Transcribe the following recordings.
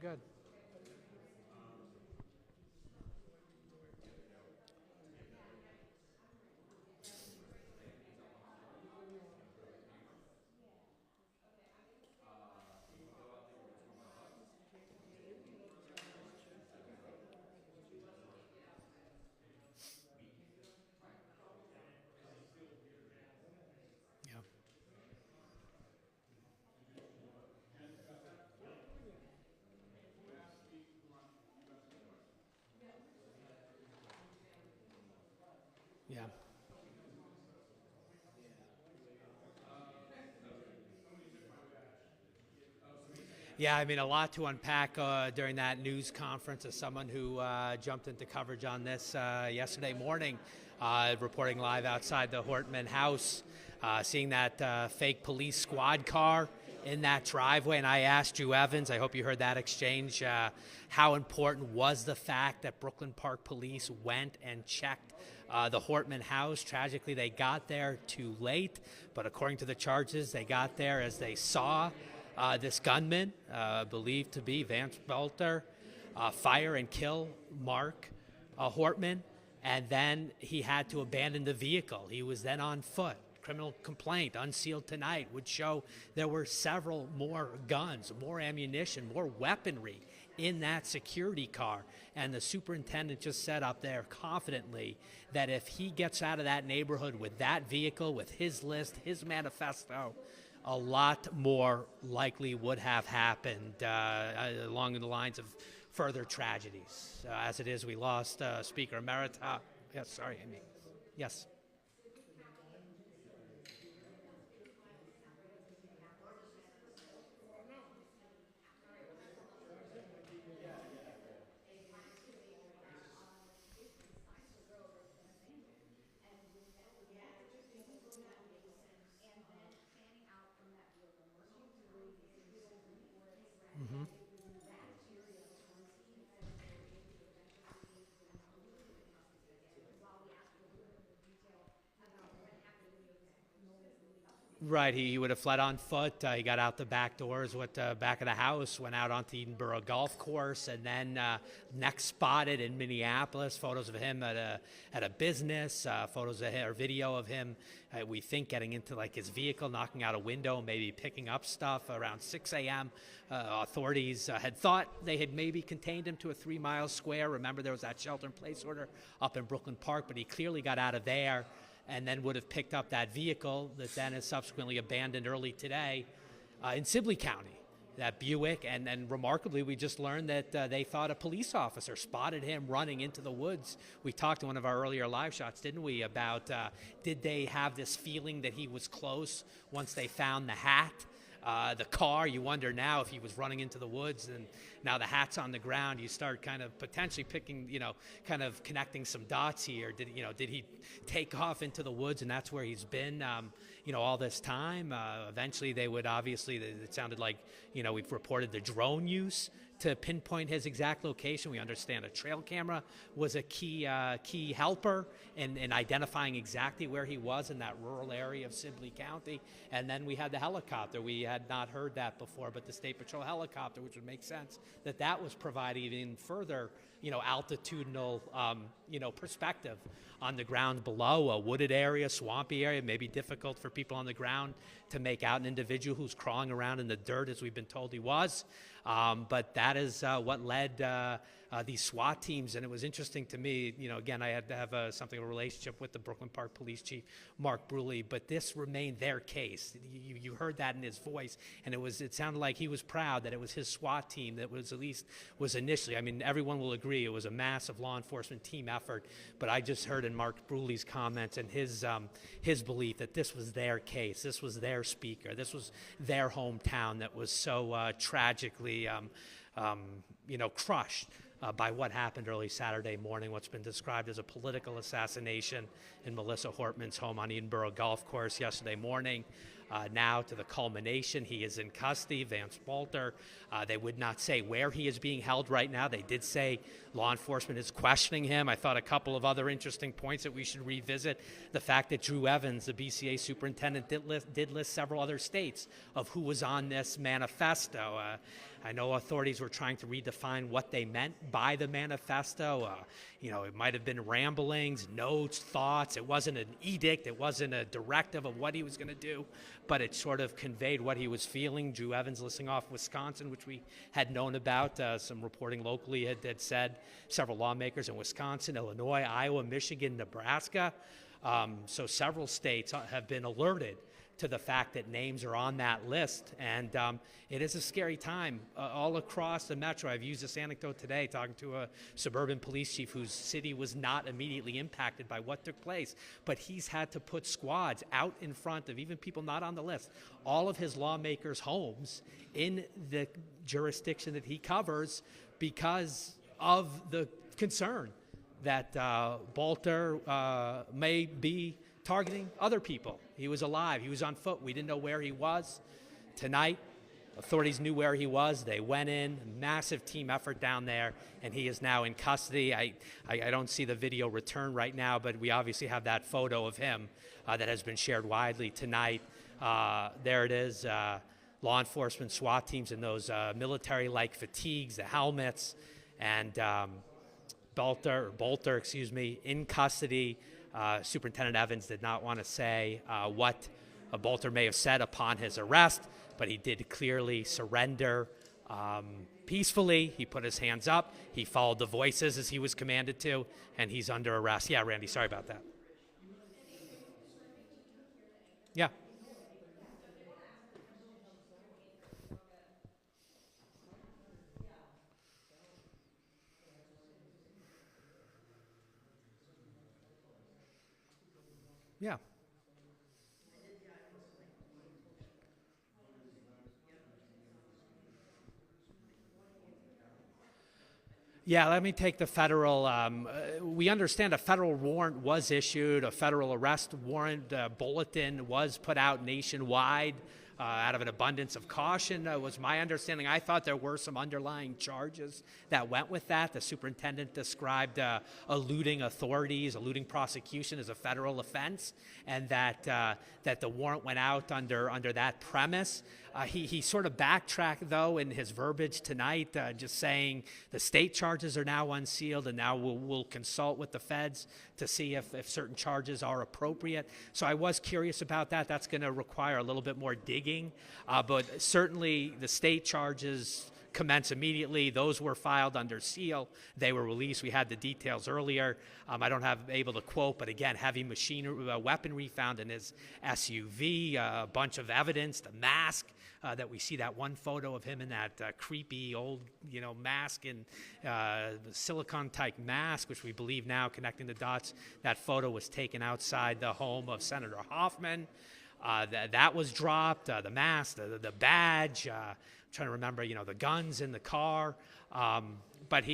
good. Yeah. Yeah. Yeah, I mean, a lot to unpack during that news conference as someone who jumped into coverage on this yesterday morning, reporting live outside the Hortman house, seeing that fake police squad car in that driveway. And I asked Drew Evans, I hope you heard that exchange, how important was the fact that Brooklyn Park Police went and checked the Hortman house. Tragically, they got there too late, but according to the charges, they got there as they saw this gunman, believed to be Vance Boelter, fire and kill Mark Hortman, and then he had to abandon the vehicle. He was then on foot. Criminal complaint, unsealed tonight, would show there were several more guns, more ammunition, more weaponry in that security car. And the superintendent just said up there confidently that if he gets out of that neighborhood with that vehicle, with his list, his manifesto, a lot more likely would have happened along the lines of further tragedies. As it is, we lost Speaker Emerita. Yes, sorry, Amy. Yes. Mm-hmm. Right, he would have fled on foot. He got out the back doors with the back of the house, went out onto Edinburgh Golf Course, and then next spotted in Minneapolis. Photos of him at a business, photos of him, or video of him. We think getting into like his vehicle, knocking out a window, maybe picking up stuff around 6 a.m. Authorities had thought they had maybe contained him to a 3-mile square. Remember, there was that shelter-in-place order up in Brooklyn Park, but he clearly got out of there and then would have picked up that vehicle that then is subsequently abandoned early today in Sibley County, that Buick. And remarkably, we just learned that they thought a police officer spotted him running into the woods. We talked in one of our earlier live shots, didn't we, about did they have this feeling that he was close once they found the hat? The car, you wonder now if he was running into the woods and now the hat's on the ground, you start kind of potentially picking, kind of connecting some dots here. Did he take off into the woods and that's where he's been, all this time? Eventually they would obviously, it sounded like, we've reported the drone use to pinpoint his exact location. We understand a trail camera was a key helper in identifying exactly where he was in that rural area of Sibley County. And then we had the helicopter. We had not heard that before, but the State Patrol helicopter, which would make sense that was providing even further, altitudinal, perspective on the ground below, a wooded area, swampy area, maybe difficult for people on the ground to make out an individual who's crawling around in the dirt, as we've been told he was. But that is what led these SWAT teams, and it was interesting to me. Again, I had to have something of a relationship with the Brooklyn Park Police Chief, Mark Bruley, but this remained their case. You heard that in his voice, and it sounded like he was proud that it was his SWAT team that was initially. I mean, everyone will agree it was a massive law enforcement team effort, but I just heard in Mark Bruley's comments and his belief that this was their case, this was their speaker, this was their hometown that was so tragically crushed by what happened early Saturday morning, what's been described as a political assassination in Melissa Hortman's home on Edinburgh Golf Course yesterday morning. Now to the culmination, he is in custody, Vance Boelter. They would not say where he is being held right now. They did say law enforcement is questioning him. I thought a couple of other interesting points that we should revisit. The fact that Drew Evans, the BCA superintendent, did list several other states of who was on this manifesto. I know authorities were trying to redefine what they meant by the manifesto. It might have been ramblings, notes, thoughts. It wasn't an edict. It wasn't a directive of what he was going to do, but it sort of conveyed what he was feeling. Drew Evans listing off Wisconsin, which we had known about. Some reporting locally had said several lawmakers in Wisconsin, Illinois, Iowa, Michigan, Nebraska. So several states have been alerted to the fact that names are on that list. And it is a scary time all across the metro. I've used this anecdote today talking to a suburban police chief whose city was not immediately impacted by what took place, but he's had to put squads out in front of even people not on the list, all of his lawmakers' homes in the jurisdiction that he covers because of the concern that Boelter may be targeting other people. He was alive. He was on foot. We didn't know where he was. Tonight, authorities knew where he was. They went in, massive team effort down there, and he is now in custody. I don't see the video return right now, but we obviously have that photo of him that has been shared widely tonight. There it is. Law enforcement SWAT teams in those military-like fatigues, the helmets, and Boelter, in custody. Superintendent Evans did not want to say what Boelter may have said upon his arrest, but he did clearly surrender peacefully. He put his hands up. He followed the voices as he was commanded to, and he's under arrest. Yeah, Randy, sorry about that. Yeah. Yeah. Yeah, let me take the federal. We understand a federal warrant was issued, a federal arrest warrant bulletin was put out nationwide out of an abundance of caution, was my understanding. I thought there were some underlying charges that went with that. The superintendent described eluding authorities, eluding prosecution as a federal offense, and that the warrant went out under that premise. He sort of backtracked, though, in his verbiage tonight, just saying the state charges are now unsealed, and now we'll consult with the feds to see if certain charges are appropriate. So I was curious about that. That's going to require a little bit more digging, but certainly the state charges commence immediately. Those were filed under seal. They were released. We had the details earlier. I don't have able to quote, but again, heavy weaponry found in his SUV, a bunch of evidence, the mask that we see, that one photo of him in that creepy old, mask and silicone-type mask, which we believe now, connecting the dots, that photo was taken outside the home of Senator Hoffman. That was dropped, the mask, the badge, trying to remember, the guns in the car. But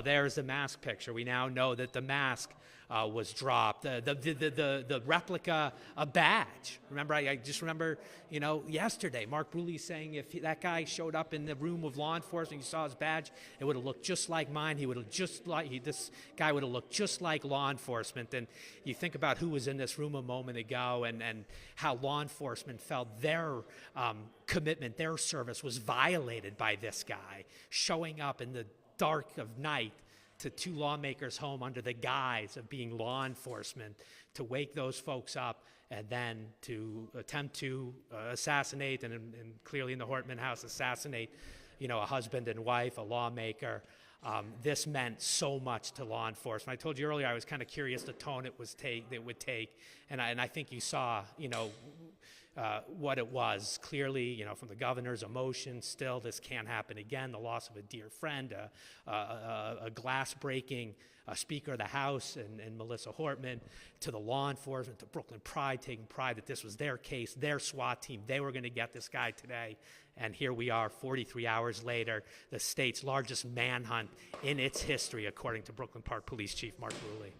there's the mask picture. We now know that the mask was dropped. The replica, a badge. Remember, I just remember, yesterday, Mark Bruley saying if that guy showed up in the room of law enforcement, you saw his badge, it would have looked just like mine. This guy would have looked just like law enforcement. And you think about who was in this room a moment ago and how law enforcement felt their commitment, their service was violated by this guy showing up in the dark of night to two lawmakers' home under the guise of being law enforcement, to wake those folks up and then to attempt to assassinate, and clearly in the Hortman house, assassinate, a husband and wife, a lawmaker. This meant so much to law enforcement. I told you earlier I was kind of curious the tone it would take, and I think you saw, what it was. Clearly, from the governor's emotion, still this can't happen again. The loss of a dear friend, a glass-breaking Speaker of the House and Melissa Hortman, to the law enforcement, to Brooklyn Pride, taking pride that this was their case, their SWAT team. They were going to get this guy today. And here we are 43 hours later, the state's largest manhunt in its history, according to Brooklyn Park Police Chief Mark Bruley.